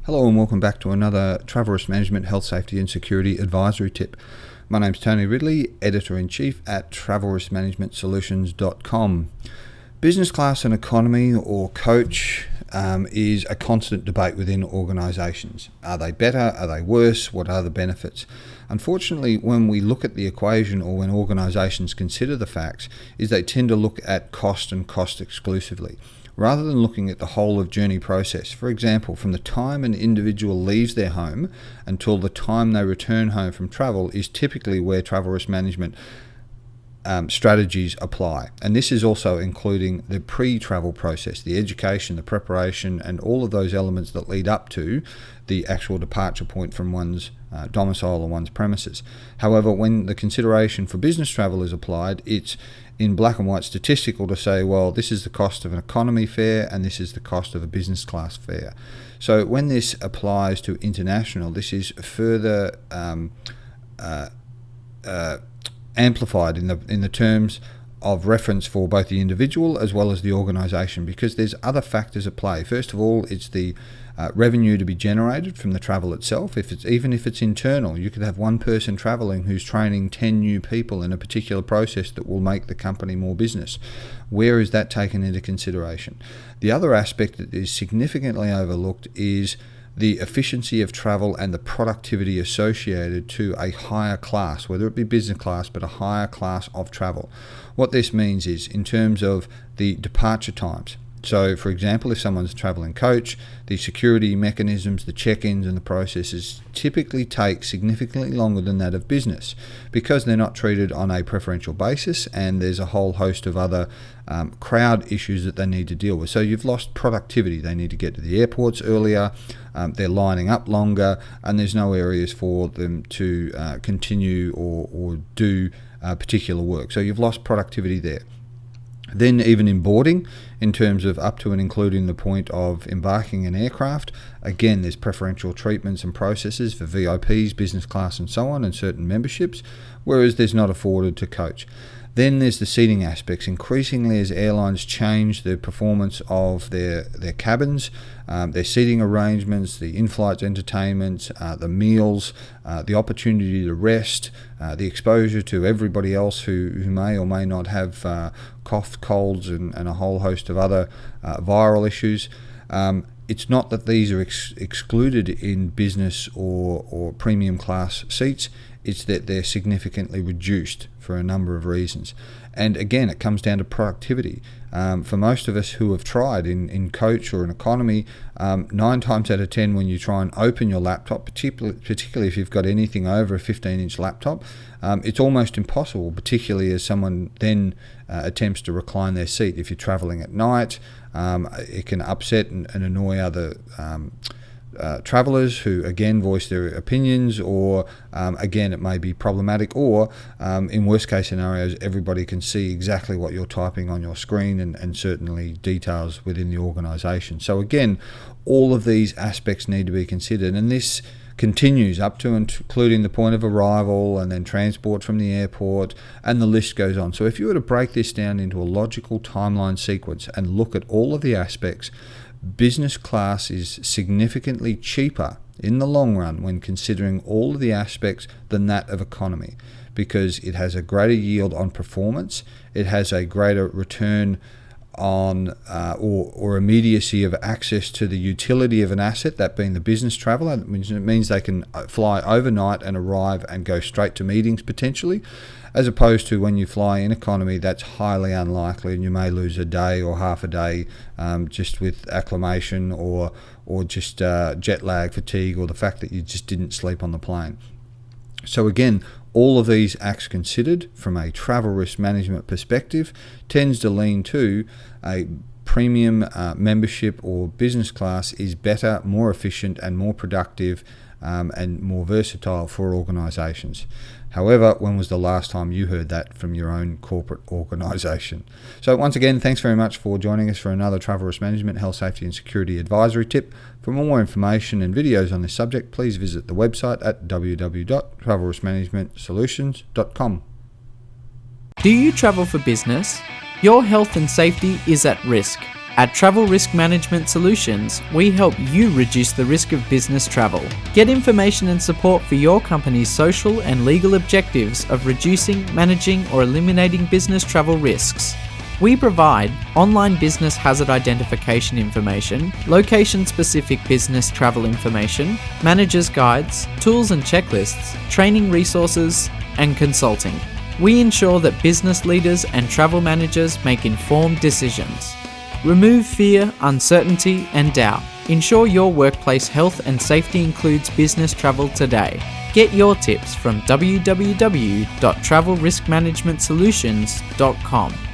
Hello and welcome back to another Travel Risk Management, Health, Safety and Security Advisory Tip. My name's Tony Ridley, Editor-in-Chief at travelriskmanagementsolutions.com. Business class and economy, or coach, is a constant debate within organisations. Are they better? Are they worse? What are the benefits? Unfortunately, when we look at the equation, or when organisations consider the facts, is they tend to look at cost and cost exclusively, rather than looking at the whole of journey process. For example, from the time an individual leaves their home until the time they return home from travel is typically where travel risk management strategies apply. And this is also including the pre-travel process, the education, the preparation, and all of those elements that lead up to the actual departure point from one's domicile or one's premises. However, when the consideration for business travel is applied, it's in black and white statistical to say, well, this is the cost of an economy fare and this is the cost of a business class fare. So when this applies to international, this is further amplified in the terms of reference for both the individual as well as the organisation, because there's other factors at play. First of all, it's the revenue to be generated from the travel itself. Even if it's internal, you could have one person travelling who's training 10 new people in a particular process that will make the company more business. Where is that taken into consideration? The other aspect that is significantly overlooked is the efficiency of travel and the productivity associated to a higher class, whether it be business class, but a higher class of travel. What this means is in terms of the departure times. So, for example, if someone's traveling coach, the security mechanisms, the check-ins and the processes typically take significantly longer than that of business, because they're not treated on a preferential basis, and there's a whole host of other crowd issues that they need to deal with. So you've lost productivity. They need to get to the airports earlier, they're lining up longer, and there's no areas for them to continue or do particular work. So you've lost productivity there. Then even in boarding, in terms of up to and including the point of embarking an aircraft, again, there's preferential treatments and processes for VIPs, business class and so on, and certain memberships, whereas there's not afforded to coach. Then there's the seating aspects. Increasingly, as airlines change the performance of their cabins, their seating arrangements, the in-flight entertainment, the meals, the opportunity to rest, the exposure to everybody else who may or may not have cough, colds, and a whole host of other viral issues. It's not that these are excluded in business or premium class seats. It's that they're significantly reduced for a number of reasons. And again, it comes down to productivity. For most of us who have tried in coach or in economy, 9 times out of 10 when you try and open your laptop, particularly if you've got anything over a 15-inch laptop, it's almost impossible, particularly as someone then attempts to recline their seat. If you're travelling at night, it can upset and annoy other travellers who again voice their opinions, or again it may be problematic, or in worst case scenarios everybody can see exactly what you're typing on your screen, and certainly details within the organisation. So again, all of these aspects need to be considered, and this continues up to and including the point of arrival, and then transport from the airport, and the list goes on. So if you were to break this down into a logical timeline sequence and look at all of the aspects, business class is significantly cheaper in the long run when considering all of the aspects than that of economy, because it has a greater yield on performance, it has a greater return on or immediacy of access to the utility of an asset, that being the business traveller. It means they can fly overnight and arrive and go straight to meetings potentially, as opposed to when you fly in economy, that's highly unlikely, and you may lose a day or half a day just with acclimation or just jet lag, fatigue, or the fact that you just didn't sleep on the plane. So again, all of these acts considered from a travel risk management perspective tends to lean to a premium membership or business class is better, more efficient and more productive and more versatile for organisations. However, when was the last time you heard that from your own corporate organisation? So once again, thanks very much for joining us for another Travel Risk Management, Health, Safety and Security Advisory Tip. For more information and videos on this subject, please visit the website at www.travelriskmanagementsolutions.com. Do you travel for business? Your health and safety is at risk. At Travel Risk Management Solutions, we help you reduce the risk of business travel. Get information and support for your company's social and legal objectives of reducing, managing, or eliminating business travel risks. We provide online business hazard identification information, location-specific business travel information, manager's guides, tools and checklists, training resources, and consulting. We ensure that business leaders and travel managers make informed decisions. Remove fear, uncertainty, and doubt. Ensure your workplace health and safety includes business travel today. Get your tips from www.travelriskmanagementsolutions.com.